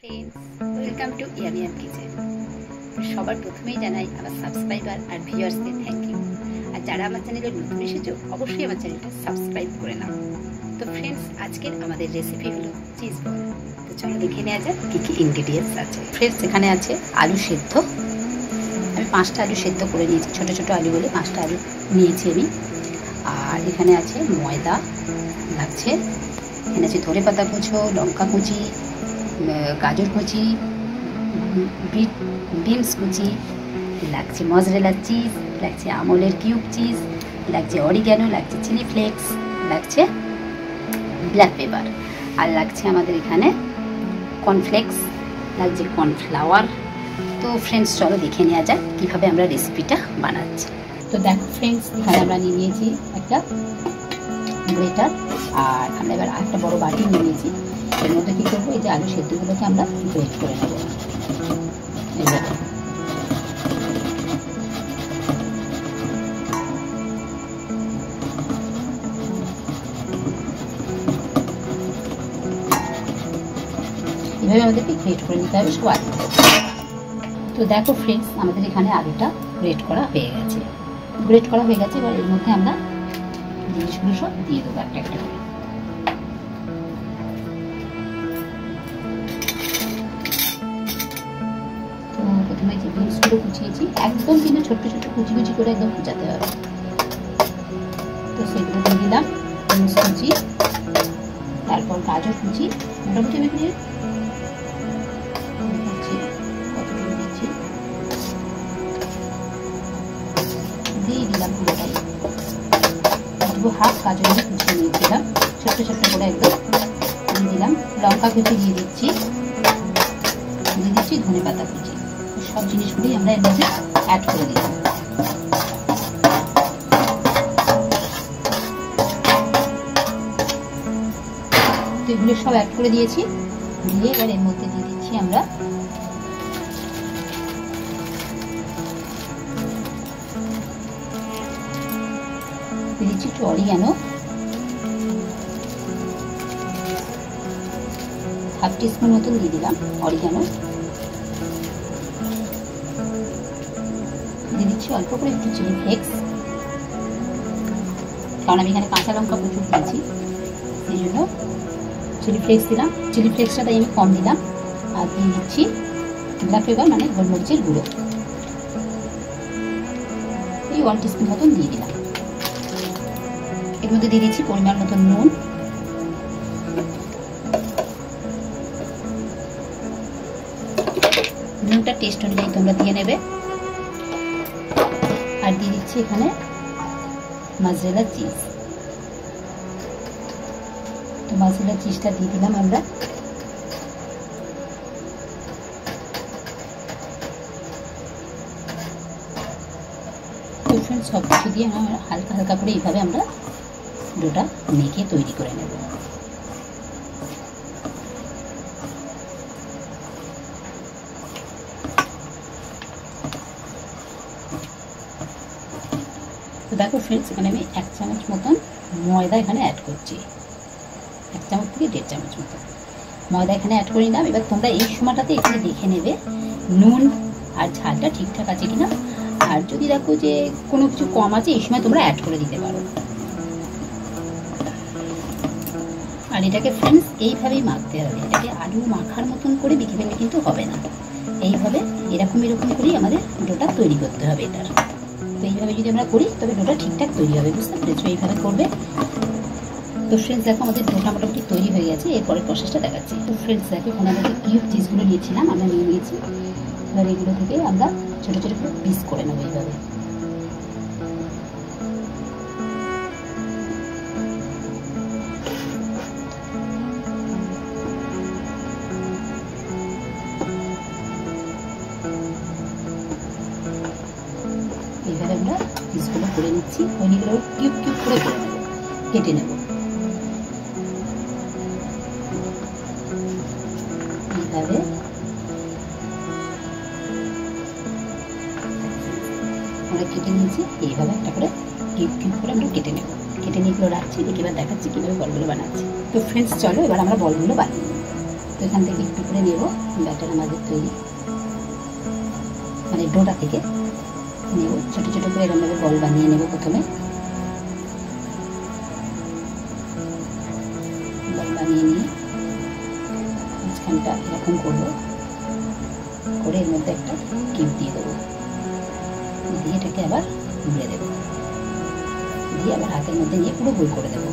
Friends welcome to yummy yum kitchen. সবার প্রথমেই জানাই আমার সাবস্ক্রাইবার আর ভিউয়ার্সদের থ্যাংক ইউ। আর যারা আমার চ্যানেলে নতুন এসেছো অবশ্যই আমার চ্যানেলটা সাবস্ক্রাইব করে নাও। তো ফ্রেন্ডস আজকের আমাদের রেসিপি হলো চিজ বল। তো চলো দেখে নেওয়া যাক কী কী ইনগ্রেডিয়েন্টস আছে। ফ্রেন্ডস এখানে আছে আলু সেদ্ধ, আমি 5টা আলু সেদ্ধ করে নিয়েছি, ছোটো ছোটো আলু বলে 5টা আলু নিয়েছি আমি। আর এখানে আছে ময়দা লাগছে, এখানে আছে ধনে পাতা কুচো, লঙ্কা কুচি, গাজর কুচি, বিনস কুচি, লাগছে মজরেলা চিজ, লাগছে আমলের কিউব চিজ, লাগছে অরিগ্যানো, লাগছে চিলি ফ্লেক্স, লাগছে ব্ল্যাক পেপার, আর লাগছে আমাদের এখানে কর্নফ্লেক্স, লাগছে কর্নফ্লাওয়ার। তো ফ্রেন্ডস চলো দেখে নেওয়া যাক কীভাবে আমরা রেসিপিটা বানাচ্ছি। তো দেখো ফ্রেন্ডস এখানে আমরা নিয়ে নিয়েছি একটা গ্রেটার, আর আমরা এবার একটা বড় বাটি নিয়ে নিয়েছি। এর মধ্যে কী করবো, এই যে আলু সেদ্ধগুলোকে আমরা গ্রেট করে নেব। এভাবে আমাদেরকে গ্রেট করে নিতে হবে সব আলু। তো দেখো ফ্রেন্ডস আমাদের এখানে আলুটা গ্রেট করা হয়ে গেছে। এবার এর মধ্যে আমরা জিনিসগুলো সব দিয়ে দেবো একটা একটা করে। তো প্রথমে যে বিনসগুলো কুচিয়েছি একদম কিন্তু ছোট্ট ছোট্ট কুচি কুচি করে একদম কুচাতে হবে। তো সেগুলো দিয়ে দিলাম বিনস কুচি, তারপর গাজর কুচি, মোটামুটি আমি এখানে কতগুলো দিচ্ছি দিয়ে দিলাম পুরোটাই। হাফ গাজর কুচিয়ে নিয়েছিলাম ছোট্ট ছোট্ট করে একদম দিয়ে দিলাম। লঙ্কা কুচি দিয়ে দিচ্ছি ধনে পাতা কুচি। সব জিনিসগুলি আমরা এর মধ্যে অ্যাড করে দিলাম। তো এগুলো সব অ্যাড করে দিয়েছি, দিয়ে এবার এর মধ্যে দিয়ে দিচ্ছি আমরা একটু অরিগ্যানো, হাফ টিস্পুন মতন দিয়ে দিলাম অরিগ্যানো। দিয়ে দিচ্ছি অল্প করে একটু চিলি ফ্লেক্স, কারণ আমি এখানে কাঁচা লঙ্কা প্রচুর দিয়েছি সেই জন্য চিলি ফ্লেক্স দিলাম। চিলি ফ্লেক্সটা তাই আমি কম দিলাম। আর দিয়ে দিচ্ছি ব্ল্যাক পেপার মানে গোলমরিচের গুঁড়ো, এই 1 টিস্পুন মতন দিয়ে দিলাম। এর মধ্যে দিয়ে দিচ্ছি পরিমাণ মতন নুন, নুনটা টেস্ট অনুযায়ী তোমরা দিয়ে নেবে। আর দিয়ে দিচ্ছি এখানে মজরেলা চিজ। তো মজরেলা চিজটা দিয়ে দিলাম আমরা। সব কিছু দিয়ে আমরা হালকা হালকা করে এইভাবে আমরা ডোটা মেখে তৈরি করে নেব। তো দেখো ফ্রেন্ডস এখানে আমি 1 চামচ মতন ময়দা এখানে অ্যাড করছি, 1 চামচ থেকে 1.5 চামচ মতন ময়দা এখানে অ্যাড করে নিলাম। এবার তোমরা এই সময়টাতে এখানে দেখে নেবে নুন আর ঝালটা ঠিকঠাক আছে কিনা, আর যদি দেখো যে কোনো কিছু কম আছে এই সময় তোমরা অ্যাড করে দিতে পারো। আর এটাকে ফ্রেন্ডস এইভাবেই মাখতে হবে, এটাকে আলু মাখার মতন করে বিকে ফেলে কিন্তু হবে না, এইভাবে এরকম করেই আমাদের ডোটা তৈরি করতে হবে এটার। তো এইভাবে যদি আমরা করি তবে ডোটা ঠিকঠাক তৈরি হবে, বুঝতে পেরেছো? এইভাবে করবে। তো ফ্রেন্ডস দেখো আমাদের ডোটা মোটামুটি তৈরি হয়ে গেছে। এরপরের প্রসেসটা দেখাচ্ছি। তো ফ্রেন্ডস দেখো এখানে আমাদের কিউব চিজগুলো নিয়েছিলাম, আমরা নিয়ে নিয়েছি। এবার এগুলো থেকে আমরা ছোটো ছোটো করে পিস করে নেবো এইভাবে। এইভাবে আমরা পিসগুলো করে নিচ্ছি, ওইগুলো কিউব কিউব করে নেবো, কেটে নেব। এইভাবে আমরা কেটে নিয়েছি, এইভাবে একটা করে কিউব কিউব করে আমরা কেটে নেব। কেটে নিয়ে এগুলো রাখছি, এবার দেখাচ্ছি কীভাবে বলগুলো বানাচ্ছি। তো ফ্রেন্ডস চলো এবার আমরা বলগুলো বানিয়ে তো এখান থেকে একটু করে নেব ব্যাটার আমাদের তৈরি, মানে ডোটা থেকে নেব ছোটো ছোটো করে এরকমভাবে বল বানিয়ে নেব। প্রথমে বল বানিয়ে নিয়ে মাঝখানটা এরকম করব, করে এর মধ্যে একটা কিউব দিয়ে দেবো, দিয়ে এটাকে আবার মুড়ে দেবো, দিয়ে আবার হাতের মধ্যে নিয়ে পুরো গোল করে দেবো।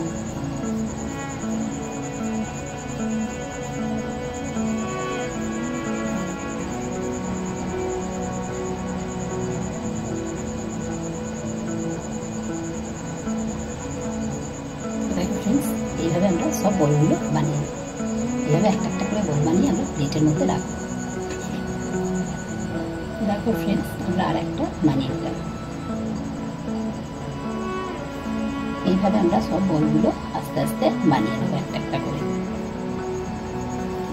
এইভাবে আমরা সব বলগুলো বানিয়ে নেব। এইভাবে একটা একটা করে বল বানিয়ে আমরা প্লেটের মধ্যে রাখবো। দেখো ফ্রেন্ডস, আমরা আর একটা বানিয়ে নিলাম। এইভাবে আমরা সব বলগুলো আস্তে আস্তে বানিয়ে নেবো একটা একটা করে,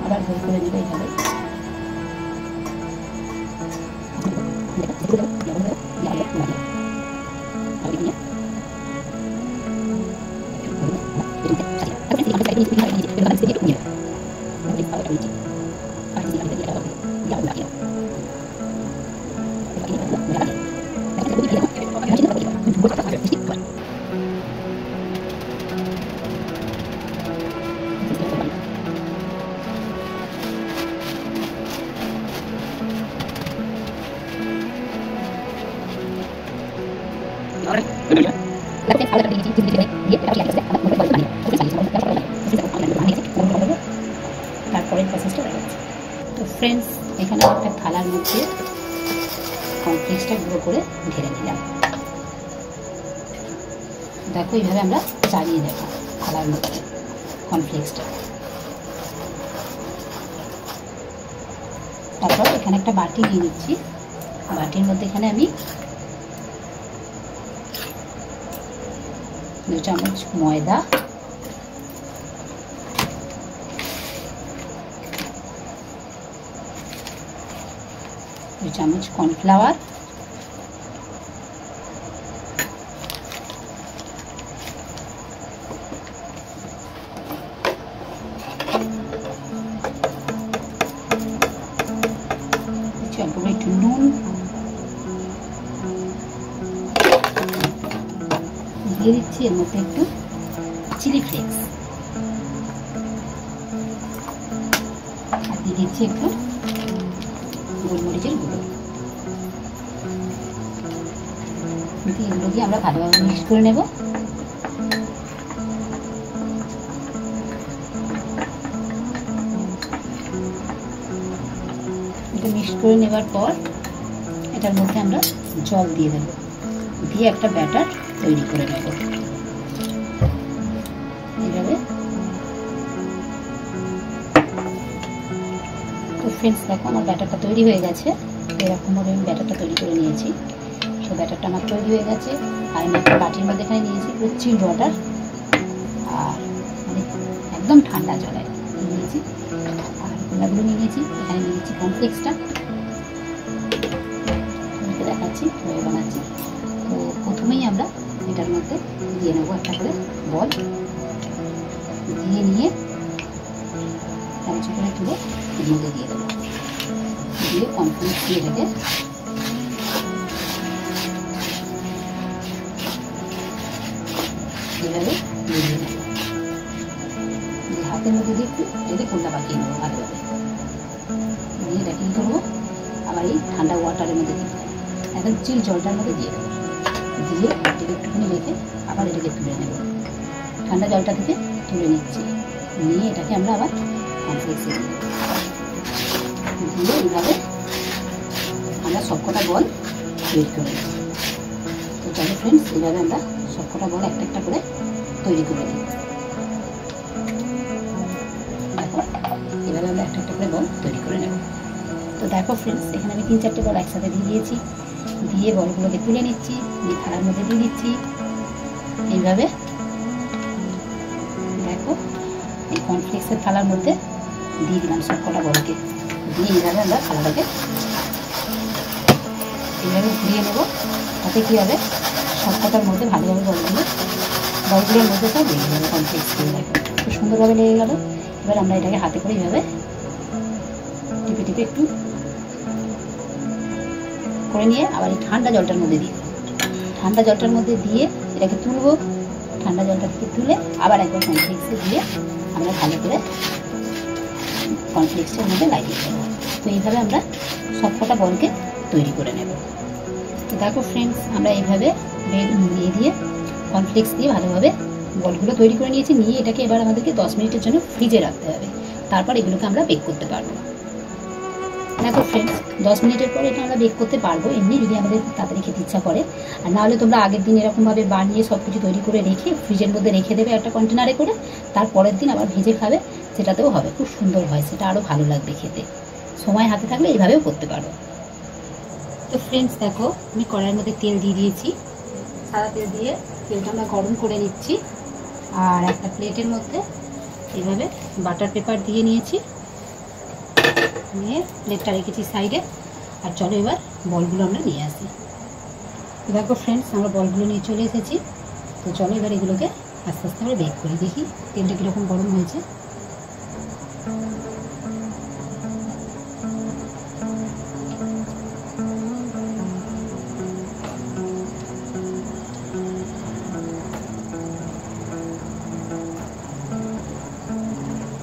আবার গোল করে নেবো এইভাবে। তারপরে প্রসেসটা দেখাচ্ছি। তো ফ্রেন্ডস, এখানে একটা থালার মধ্যে কর্নফ্লেক্সটা গুঁড়ো করে ঢেলে নিলাম। দেখো এইভাবে আমরা চালিয়ে দেব থালার মধ্যে কর্নফ্লেক্সটা। তারপর এখানে একটা বাটি নিয়ে নিচ্ছি, বাটির মধ্যে এখানে আমি 2 চামচ ময়দা, 2 চামচ কর্নফ্লাওয়ার, 2 নুন দিয়ে দিচ্ছি, এর মধ্যে একটু চিলি ফ্লেক্স আর দিয়ে দিচ্ছি একটু গোলমরিচের গুঁড়ো। এগুলো দিয়ে আমরা ভালোভাবে মিক্স করে নেব। এটা মিক্স করে নেবার পর এটার মধ্যে আমরা জল দিয়ে দেব, দিয়ে একটা ব্যাটার তৈরি করে নেব এইভাবে। তো ফ্রেন্ডস, দেখো আমার ব্যাটারটা তৈরি হয়ে গেছে। এরকমভাবে আমি ব্যাটারটা তৈরি করে নিয়েছি। তো ব্যাটারটা আমার তৈরি হয়ে গেছে। আর আমি একটা বাটির মধ্যে এখানে নিয়েছি পুরো চিল ওয়াটার, আর মানে একদম ঠান্ডা জলে নিয়েছি। আর গোলাগুলো নিয়ে নিয়েছি, এখানে নিয়েছি কর্নফ্লেক্সটা, তোমাকে দেখাচ্ছি কীভাবে বানাচ্ছি। তো প্রথমেই আমরা এটার মধ্যে দিয়ে নেবো একটা করে বল, দিয়ে নিয়ে চামচ করে তুলে এর মধ্যে দিয়ে দেবো, দিয়ে কর্নফ্লেক্স দিয়ে এটাকে এইভাবে দিয়ে নেবো। হাতের মধ্যে দিয়ে একটু এটাকে কোনটা পাকিয়ে নেবো ভালোভাবে, দিয়ে এটাকে কী করবো আবার এই ঠান্ডা ওয়াটারের মধ্যে দিয়ে দেবো, একদম চিল জলটার মধ্যে দিয়ে দেবো, দিয়ে এটাকে একটুখানি রেখে আবার এটাকে তুলে নেব। ঠান্ডা জলটা থেকে তুলে নিচ্ছি, নিয়ে এটাকে আমরা আবার কর্নফ্লেক্সে দিয়ে দেবো, দিয়ে এইভাবে আমরা সবকটা বল তৈরি করে নেব। তো চলো ফ্রেন্ডস, এইভাবে আমরা সবকটা বল একটা একটা করে তৈরি করে নিই। দেখো এভাবে আমরা একটা একটা করে বল তৈরি করে নেব। তো দেখো ফ্রেন্ডস, এখানে আমি 3-4টে বল একসাথে দিয়ে দিয়েছি, দিয়ে বলগুলোকে তুলে নিচ্ছি, দিয়ে থালার মধ্যে দিয়ে দিচ্ছি এইভাবে। দেখো এই কর্নফ্লেক্সের থালার মধ্যে দিয়ে দিলাম সবকটা বলকে, দিয়ে এইভাবে আমরা থালাটাকে এইভাবে ঘুরিয়ে নেব। তাতে কী হবে, সবকটার মধ্যে ভালোভাবে বলগুলোর মধ্যে সব লেগে যাবে কর্নফ্লেক্স দিয়ে। দেখো খুব সুন্দরভাবে লেগে গেল। এবার আমরা এটাকে হাতে করে এইভাবে টিপে একটু করে নিয়ে আবার এই ঠান্ডা জলটার মধ্যে দিয়ে ঠান্ডা জলটার মধ্যে দিয়ে এটাকে তুলবো। ঠান্ডা জলটা থেকে তুলে আবার একবার কর্নফ্লেক্সে দিয়ে আমরা ভালো করে কর্নফ্লেক্সের মধ্যে লাগিয়ে দেবো। তো এইভাবে আমরা সবকটা বলকে তৈরি করে নেব। তো দেখো ফ্রেন্ডস, আমরা এইভাবে দিয়ে কর্নফ্লেক্স দিয়ে ভালোভাবে বলগুলো তৈরি করে নিয়েছি। নিয়ে এটাকে এবার আমাদেরকে 10 মিনিটের জন্য ফ্রিজে রাখতে হবে। তারপর এগুলোকে আমরা বেক করতে পারবো। দেখো ফ্রেন্ডস, 10 মিনিটের পর এটা আমরা বেক করতে পারবো এমনি, যদি আমাদের তাড়াতাড়ি খেতে ইচ্ছা করে। আর নাহলে তোমরা আগের দিন এরকমভাবে বানিয়ে সব কিছু তৈরি করে রেখে ফ্রিজের মধ্যে রেখে দেবে একটা কন্টেনারে করে, তারপরের দিন আবার ভেজে খাবে, সেটাতেও হবে, খুব সুন্দর হয়, সেটা আরও ভালো লাগবে খেতে। সময় হাতে থাকলে এইভাবেও করতে পারো। তো ফ্রেন্ডস দেখো, আমি কড়াইয়ের মধ্যে তেল দিয়ে দিয়েছি। সাদা তেল দিয়ে তেলটা আমরা গরম করে নিচ্ছি। আর একটা প্লেটের মধ্যে এইভাবে বাটার পেপার দিয়ে নিয়েছি, নিয়ে প্লেটটা রেখেছি সাইডে। আর চলো এবার বলগুলো আমরা নিয়ে আসি। দেখো ফ্রেন্ডস, আমরা বলগুলো নিয়ে চলে এসেছি। তো চলো এবার এগুলোকে আস্তে আস্তে আমরা বেক করি, দেখি তেলটা কীরকম গরম হয়েছে।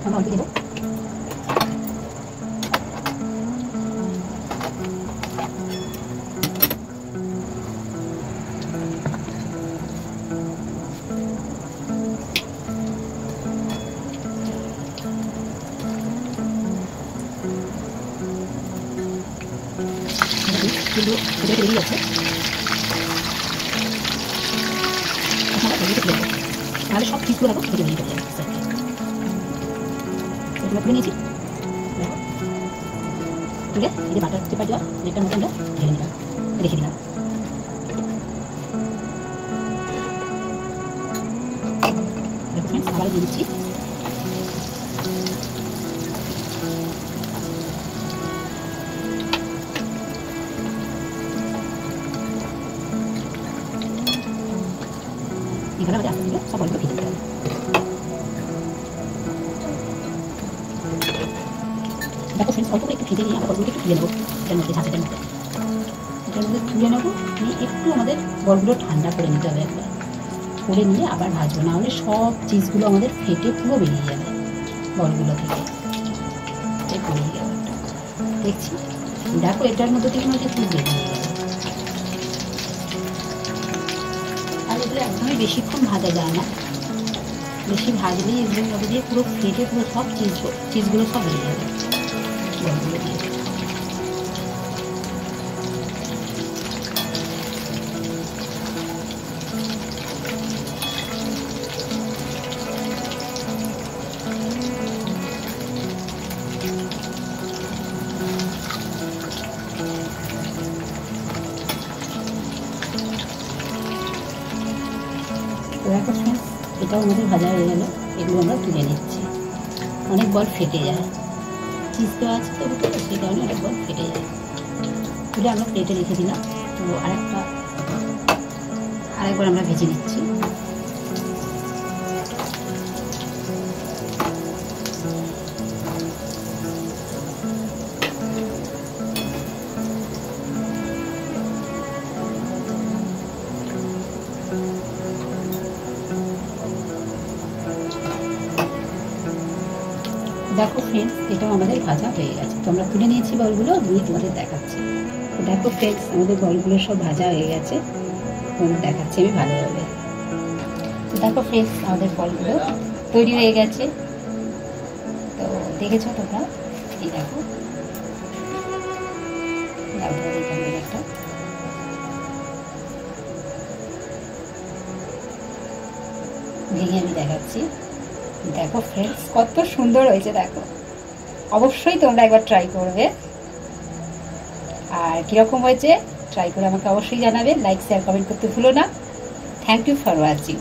আমরা দেবো কিন্তু এটা বেরিয়ে যাচ্ছে, তাহলে সব পিসগুলো দেখো কেটে বেরিয়ে যাবে। এগুলো তুলে নিয়েছি, তুলে এই যে বাটার পেপার দেওয়া প্লেটটার মধ্যে আমরা ঢেলে নিলাম, রেখে দিলাম। দেখো ফ্রেন্ডস, আবার দিয়ে দিচ্ছি। এখানে আমাদের আস্তে আস্তে সব বলগুলো ভেজে দিতে হবে। দেখো ফ্রেন্ডস, অল্প করে একটু ভেজে নিয়ে আমরা বলগুলো একটু তুলে নেবো এটার মধ্যে, ঝাঁঝেটার মধ্যে। এটার মধ্যে তুলে নেবো, নিয়ে একটু আমাদের বলগুলো ঠান্ডা করে নিতে হবে একবার, করে নিয়ে আবার ভাজবো, না হলে সব চিজগুলো আমাদের ফেটে পুরো বেরিয়ে যাবে বলগুলো থেকে। বেরিয়ে গেল দেখছি, দেখো এটার মধ্যে থেকে আমাদের চিজ বেরিয়ে গেল। আর এগুলো একদমই বেশিক্ষণ ভাজা যায় না, বেশি ভাজলেই এগুলোর মধ্যে দিয়ে পুরো ফেটে পুরো সব চিজগুলো সব বেরিয়ে যাবে বলগুলো দিয়ে। দেখো ফ্রেন্ডস, এটাও আমাদের ভাজা হয়ে গেল। এগুলো আমরা তুলে নিচ্ছি। অনেক বল ফেটে যায়, চিজ তো আছে তো ভিতরে, সেই কারণে অনেক বল ফেটে যায়। তুলে আমরা প্লেটে রেখে দিলাম। তো আরেকবার আমরা ভেজে নিচ্ছি। দেখো ফ্রেন্ডস, এটাও আমাদের ভাজা হয়ে গেছে। তো আমরা তুলে নিয়েছি বলগুলো, নিয়ে তোমাদের দেখাচ্ছি। তো দেখো ফ্রেন্ডস, আমাদের বলগুলো সব ভাজা হয়ে গেছে, তোমাদের দেখাচ্ছি আমি ভালোভাবে। তো দেখো ফ্রেন্ডস, আমাদের বলগুলো তৈরি হয়ে গেছে। তো দেখেছো তোমরা, এই দেখো একটা ভেঙে আমি দেখাচ্ছি। দেখো ফ্রেন্ডস, কত সুন্দর হয়েছে। দেখো, অবশ্যই তোমরা একবার ট্রাই করবে। আর কীরকম হয়েছে ট্রাই করে আমাকে অবশ্যই জানাবে। লাইক, শেয়ার, কমেন্ট করতে ভুলো না। Thank you for watching.